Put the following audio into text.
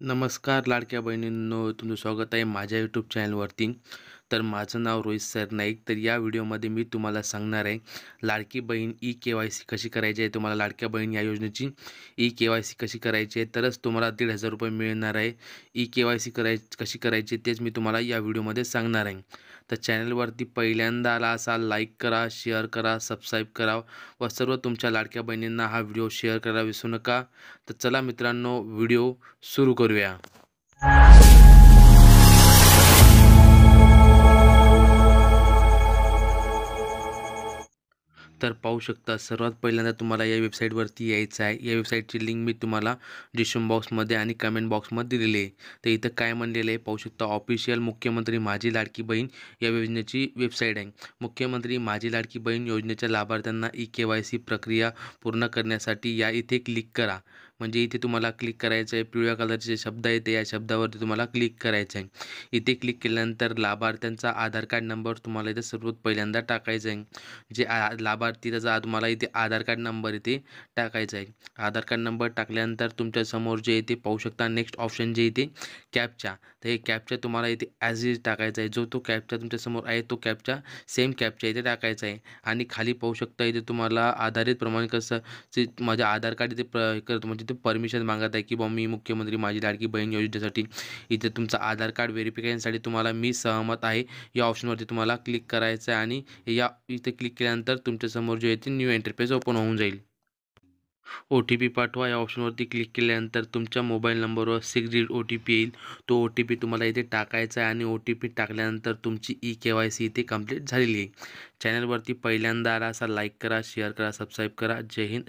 नमस्कार लाडक्या बहिणींनो, तुमचं स्वागत आहे माझ्या यूट्यूब चॅनलवरती. तर माझं नाव रोहित सरनाईक. तर या व्हिडिओमध्ये मी तुम्हाला सांगणार आहे लाडकी बहीण ई-के-वाय-सी कशी करायची आहे. तुम्हाला लाडक्या बहीण या योजनेची ई-के-वाय-सी कशी करायची आहे, तरच तुम्हाला 1,500 रुपये मिळणार आहे. ई-के-वाय-सी कशी करायची तेच मी तुम्हाला या व्हिडिओमध्ये सांगणार आहे. तर चॅनलवरती पहिल्यांदा आला असाल, लाईक करा, शेअर करा, सबस्क्राईब करा व सर्व तुमच्या लाडक्या बहिणींना हा व्हिडिओ शेअर करायला विसरू नका. तर चला मित्रांनो, व्हिडिओ सुरू करूया. तर पाहू शकता, सर्वात पहिल्यांदा तुम्हाला या वेबसाईटवरती यायचं आहे. या वेबसाईटची लिंक मी तुम्हाला डिस्क्रिप्शन बॉक्समध्ये आणि कमेंट बॉक्समध्ये दिलेली आहे. तर इथं काय म्हणलेलं आहे पाहू शकता, ऑफिशियल मुख्यमंत्री माझी लाडकी बहीण या योजनेची वेबसाईट आहे. मुख्यमंत्री माझी लाडकी बहीण योजनेच्या लाभार्थ्यांना ई-के-वाय-सी प्रक्रिया पूर्ण करण्यासाठी या इथे क्लिक करा. म्हणजे इथे तुम्हाला क्लिक करायचं आहे. पिवळ्या कलरचे जे शब्द आहेत या शब्दावरती तुम्हाला क्लिक करायचं आहे. इथे क्लिक केल्यानंतर लाभार्थ्यांचा आधार कार्ड नंबर तुम्हाला इथे सर्वात पहिल्यांदा टाकायचा आहे. जे लाभार्थी त्याचा तुम्हाला इथे आधार कार्ड नंबर इथे टाकायचा आहे. आधार कार्ड नंबर टाकल्यानंतर तुमच्यासमोर जे इथे पाहू शकता नेक्स्ट ऑप्शन जे इथे कॅप्चा. तर हे कॅप्चा तुम्हाला इथे ॲज इज टाकायचा आहे. जो तो कॅप्चा तुमच्यासमोर आहे तो कॅप्चा सेम कॅप्चा इथे टाकायचा आहे. आणि खाली पाहू शकता इथे तुम्हाला आधारित प्रमाणपत्र माझं आधार कार्ड इथे करतो म्हणजे ते परमिशन मागत आहे की बा मी मुख्यमंत्री माझी लाडकी बहीण योजनेसाठी इथे तुमचं आधार कार्ड व्हेरिफिकेशनसाठी तुम्हाला मी सहमत आहे या ऑप्शनवरती तुम्हाला क्लिक करायचं आहे. आणि या इथे क्लिक केल्यानंतर तुमच्यासमोर जे येते न्यू इंटरफेस ओपन होऊन जाईल. ओ-टी-पी पाठवा या ऑप्शनवरती क्लिक केल्यानंतर तुमच्या मोबाईल नंबरवर 6 डिजिट ओ-टी-पी येईल. तो ओ-टी-पी तुम्हाला इथे टाकायचा आहे आणि ओ-टी-पी टाकल्यानंतर तुमची ई-के-वाय-सी इथे कंप्लीट झालेली आहे. चॅनलवरती पहिल्यांदा आला असा लाईक करा, शेअर करा, सबस्क्राईब करा. जय हिंद.